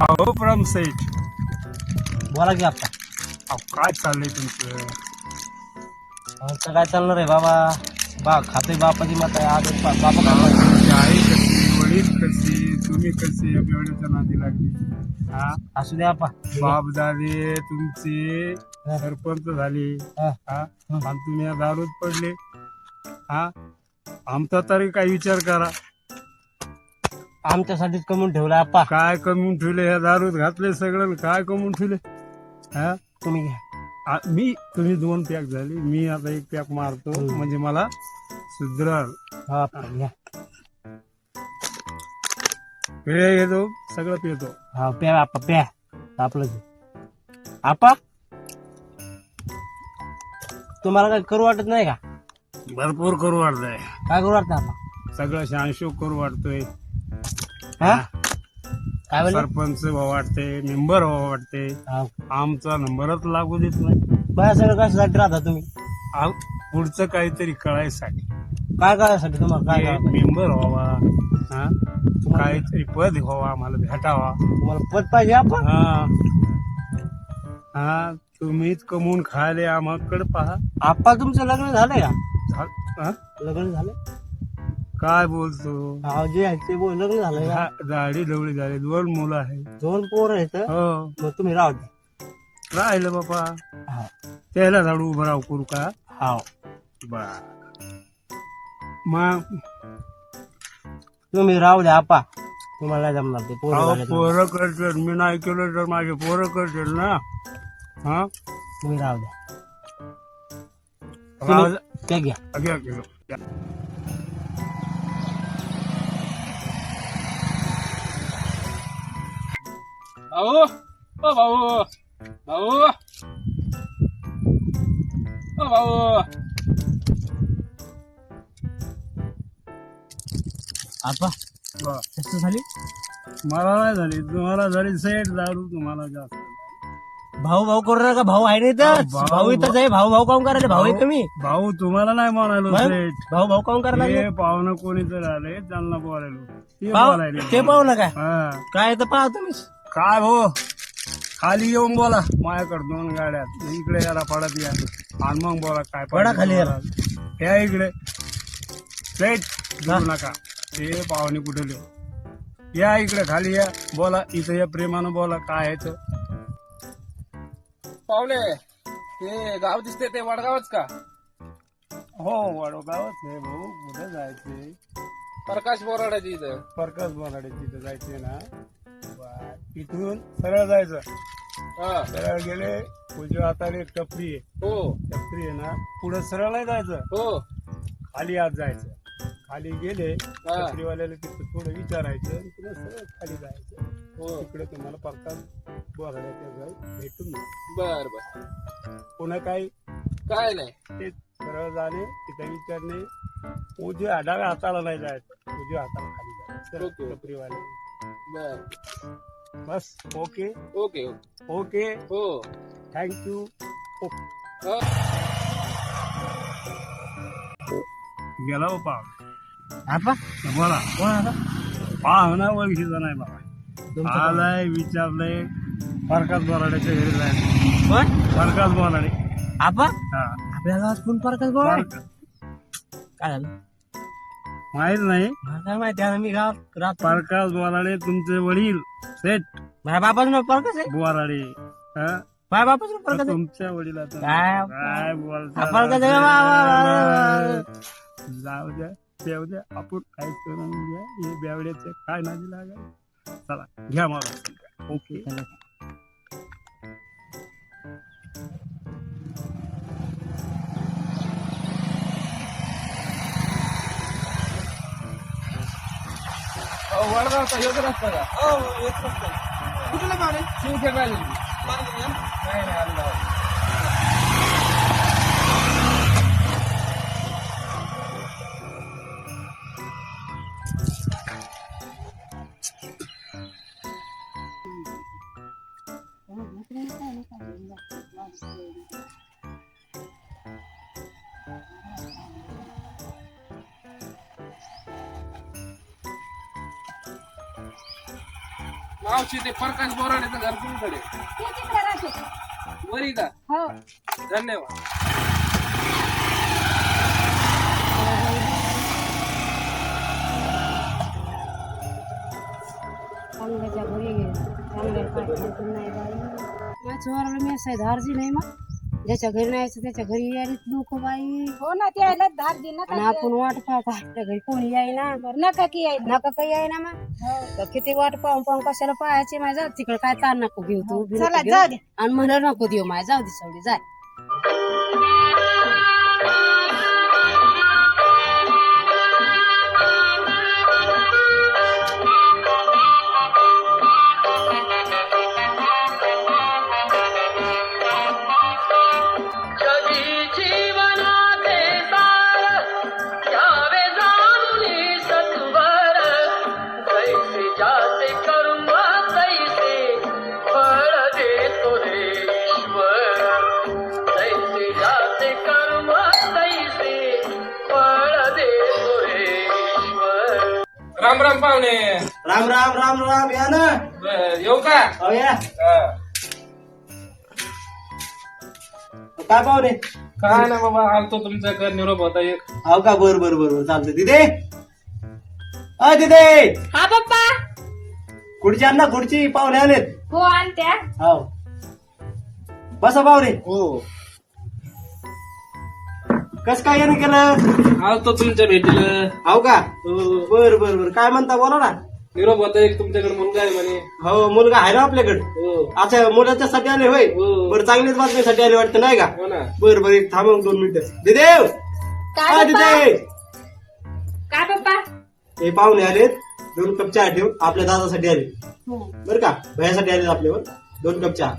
अहो from set. बोला की आता. अहो काय चाललंय तुमचं? आमचं काय चालणार आहे बाबा? बा खातोय बापाची मत आहे आज बापा तुमची आई कशी, वडील कशी, तुम्ही कशी या बेवड्याच्या नादी लागली? हा, असू द्या आपा. बाप झाले तुमचे, सरपंच झाले, हा. हा, आणि तुम्ही या दारूत पडले. हा, आमचा तरी काय विचार करा. आमच्यासाठीच कमवून ठेवला आपा. काय कमवून ठेवले ह्या दारूत घातले सगळं, काय कमवून ठेवले? हा, तुम्ही घ्या. तुम्ही 2 पॅक झाले, मी आता 1 पॅक मारतो म्हणजे मला सुधरल. हा आपा घ्या. हे घेतो, सगळं पितो. हा प्या आपा प्या. आपलं आपा तुम्हाला काय करू वाटत नाही का? भरपूर करू वाटतंय, काय करू वाटतं आपा? सगळं शानशोक करू वाटतोय. हा काय बोलले? सरपंच व्हावं वाटते, मेंबर व्हावं वाटते. हा. आमचा नंबरच लागू देत नाही. बया सगळं कशासाठी राहता तुम्ही? पुढचं काहीतरी कळायसाठी काय करायसाठी तुम्हाला काय करायचं? मेंबर व्हावा, हा, काहीतरी पद व्हावा, आम्हाला भेटावा. तुम्हाला पद पाहिजे आपण? हा, हा, तुम्हीच कमवून खायले आम्हाकडे पहा. आपा तुमचं लग्न झालंय का? हा? लग्न झालं? काय बोलतो? हा जे आहे ते बोल लग्न झालंय का? दाढी डवळी झाली, 2 मुलं आहेत. 2 पोरं आहेत. हो, मग तुम्ही राहू द्या. राहिलं बापा. हा. त्याला झाडू उभं राहू करू का? हा. बर, मग तुम्ही राहू द्या आपा. तुम्हाला नाही जमणार ते पोरं अहो, झाले. पोरं करतील, मी नाही केलं तर माझे पोरं करतील ना. हा, तुम्ही राहू द्या. राहू दे. ते घ्या. घ्या, घ्या, घ्या. भाऊ, ओ भाऊ, भाऊ, ओ भाऊ. आपा बर. कशी झाली? मला नाही झाली, तुम्हाला झाली सेट दारू, तुम्हाला जास्त. भाऊ भाऊ करू नका. भाऊ आहे नाही तर भाऊ- भाऊ इथंच आहे. भाऊ भाऊ काम करायला भाऊ आहे तुम्ही. भाऊ तुम्हाला नाही म्हणालो मग? सेट. भाऊ भाऊ काम करायला लागले. हे पाहुणं कोणी तर आले, त्यांना बोलायलो. ते पाहू बोलायले. ते पाहू नका. हा. काय तर पाहा तुम्ही. काय हो, खाली येऊन बोला. माझ्याकडे 2 गाड्यात, इकडे याला पडत या आणि मग बोला काय पडा पाहिजे खाली तुम्हाला. या इकडे सेट जाऊ नका. ते पाहुणे कुठे या इकडे खाली या, बोला इथं या, प्रेमानं बोला काय आहे तर. पाहुणे, ते गाव दिसते ते वडगावच का? हो, वडगावच आहे भाऊ. कुठे जायचे? प्रकाश बोराडाची इथं. प्रकाश बोलाडे तिथं जायचे ना. बर. इथून सरळ जायचं. हा. सरळ गेले, उजव्या हाताला एक टपरी आहे. हो टपरी आहे ना, पुढे सरळ नाही जायचं, हो. खाली आत जायचं. खाली गेले, हा. टपरीवाल्याला तिथं थोडं विचारायचं आणि पुढे सरळ खाली जायचं. हो. तिकडे तुम्हाला प्रकाश बोलाड्याच्या जाऊ भेटून जाईल. बर बर. पुन्हा काही काय नाही. ते सरळ जाणे, तिथे विचारणे. उजव्या डाव्या हाताला नाही जायचं, उजव्या हाताला खाली जायचं. ओके. टपरीवाले बर. बस. Okay okay okay. ओके, हो. थँक्यू. हा. गेला बाबा. आपा बोला. कोण आता? पाहुणा ओळखीचा नाही बाबा. तुमचं आलाय, विचारलंय. प्रकाश बोराड्याच्या घरी जायचं. कोण? प्रकाश बोराडे. आपा हा. आपल्या गावात कोण प्रकाश भाऊ आहे? प्रकाश- काय झालं? माहित नाही. मला काय माहिती आहे. मी गावात राहतो. प्रकाश बोराडे तुमचे वडील सेठ माझ्या बापाचं नाव प्रकाश आहे. बोराडे. हा? माझ्या बापाचं नाव प्रकाश आहे. तुमच्या वडिलाचं काय? काय बोलता? प्रकाश आहे. वा, वा, वा, वा. जाऊ द्या, पेऊ द्या, आपण काय करून घ्या. हे बेवड्याचे काय नादी लागा. चला घ्या मला. ओके. वडगावचा योग्य रस्ता का? हो, येत नसतं. कुठलं गाव रे? शिवखेड राहिली. मागे नाही नाही आलं गावात. मावशी ते प्रकाश बोराडेचं घर कुणीकडे ते तिकडे राहते. वरी का हो. धन्यवाद. चांगल्याच्या घरी चांगल्या काय खायचं नाही बाई. माझ्या वराला मी असं धारजी नाही मग ज्याच्या घरी नाही यायचं त्याच्या घरी यायला लोक बाई. हो ना ते यायला धारजी ना. आणि आपण वाट पाहत आपल्या घरी कोणी यायना नका की याय नका काही यायना मग तर किती वाट पाहून पाहून कशाला पाहायची माझ्या तिकडे काय ताण नको घेऊ तू चला जाऊ दे आणि म्हणलं नको देऊ माझ्या जाऊ दे सवडी जाय. राम राम पाहुणे. राम राम राम राम या ना. येऊ का? हो या. हा. काय पाहुणे? काय ना बाबा आलतो तुमच्याकडे निरोप होता एक. हो का बर बर बर चालतं. दिदे अ दिदे हा पप्पा. खुर्ची आण ना खुर्ची पाहुणे आलेत. हो आणत्या. हो बसा पाहुणे. हो कस काय येणं केलं? आलतो तुमच्या भेटीला. हो का बर बर बर काय म्हणता बोला ना. निरोप होता एक तुमच्याकडे मुलगा आहे म्हणे. हो मुलगा आहे ना आपल्याकडे. हो अच्छा मुलाच्या साठी आले होय. हो. बरं चांगलीच बातमीसाठी आले वाटतं नाही का. हो ना. बर बर थांबव 2 मिनिटं. दिदेव काय दिदे काय पप्पा. हे पाहुणे आलेत 2 कप चहा ठेव. आपल्या दादासाठी आले बर का. भयासाठी आले आपल्यावर 2 कप चहा.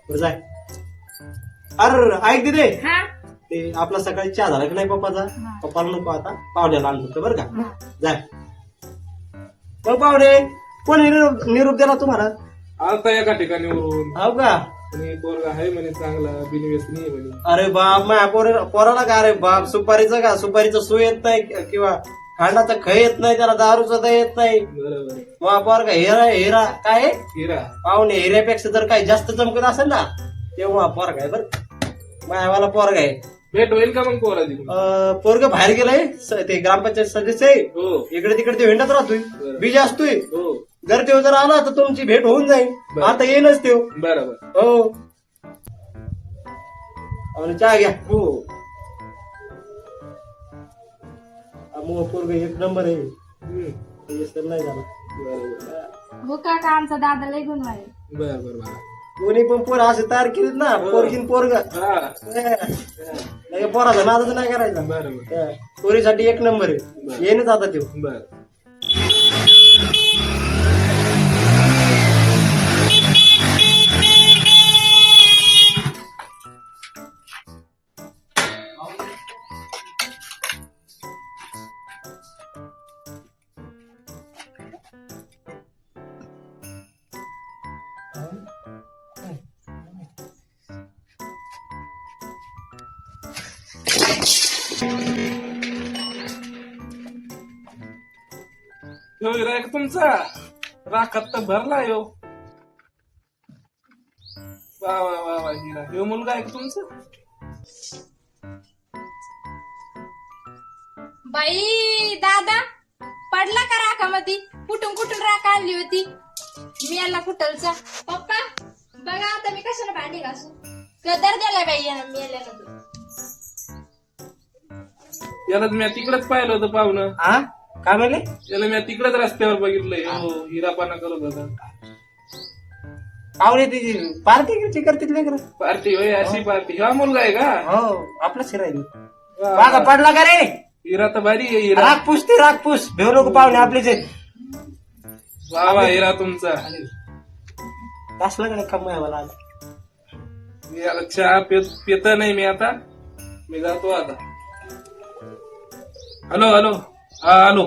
बरं जाय. अरे ऐक दिदे हा ते आपला सकाळी चहा झाला की नाही पप्पाचा. पप्पाला नको आता पाहुण्याला आणतो बरं का. जाय. मग पाहुणे कोणी निरोप दिला तुम्हाला? आलता एका ठिकाणी वरून. हो का. आणि पोरगा आहे म्हणे चांगला बिनव्यसनी आहे म्हणे. अरे बाप माझ्या पोराला का. अरे बाप सुपारीचं का. सुपारीचं सू येत नाही किंवा खांडाचा खय येत नाही त्याला. दारूचा तर येत नाही. बरोबर. मग पोरगा हिरा हिरा काय आहे? हिरा. पाहुणे हिऱ्यापेक्षा जर काही जास्त चमकत असेल ना तेव्हा पोरगा आहे बरं. मायावाला पोरगा आहे. भेट होईल का मग पोराची? पोरग बाहेर गेलाय. ते ग्रामपंचायत सदस्य आहे. हो इकडे तिकडे ते हिंडत राहतोय. बीज असतोय. हो जर तो जर आला तर तुमची भेट होऊन जाईल. बरं. आता येईलच तो. बरोबर. हो आणि चहा घ्या. हो मग पोरग 1 नंबर आहे. हम्म. व्यसन नाही झालं. बरोबर हो काका आमचा दादा लय गुण आहे. बरोबर बरोबर. कोणी पण पोर असे तयार केलीत ना. पोरगीन पोरग हा पोराचा नादच नाही करायचा. बरोबर. पोरीसाठी 1 नंबर आहे. येणच आता तो. बर. ह्यो हिरा आहे का तुमचा? राखात तर भरला ह्यो. वा वा वा वा हिरा. ह्यो मुलगा आहे का तुमचा? बाई दादा पडला का राखामध्ये? कुठून राख आणली होती? मी याला कुठलचा पप्पा बघा आता मी कशाला भांडी घासू. कदर द्याला बाई यानं मी याल्यानंतर. याला मी तिकडेच पाहिलं होतं पाहुणं. हा काय म्हणले? याला मी तिकडेच रस्त्यावर बघितलंय. हो हिरापाना करत होता. पाहुणे तिची पार्टी करतील लेकर. पार्टी होय अशी पार्टी. हा मुलगा आहे का? हो आपलाच हिरायला. वा, बागा पडला का रे? हिरा तर भारी आहे हिरा. राग पुसते राग पुस. भेऊ नको पाहुणे आपलेच आहेत. वा वा हिरा तुमचा. तासला का नाही कमाय मला आज. मी याला चहा पित नाही मी आता. मी जातो आता. Hello hello. हा हॅलो.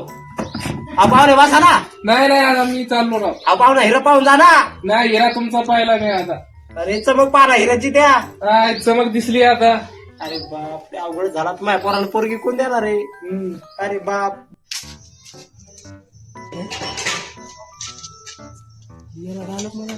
हा पाहुणे बसा ना. नाही नाही आता मी चाललो राव. हा पाहुणा हिरा पाहून जा ना. नाही हिरा तुमचा पाहिला मी आता. अरे चमक पाहा हिराची त्या. काय चमक दिसली आता. अरे बाप ते अवघड झाला. माझ्या पोराला पोरगी कोण देणार रे. अरे बाप याला घालत मला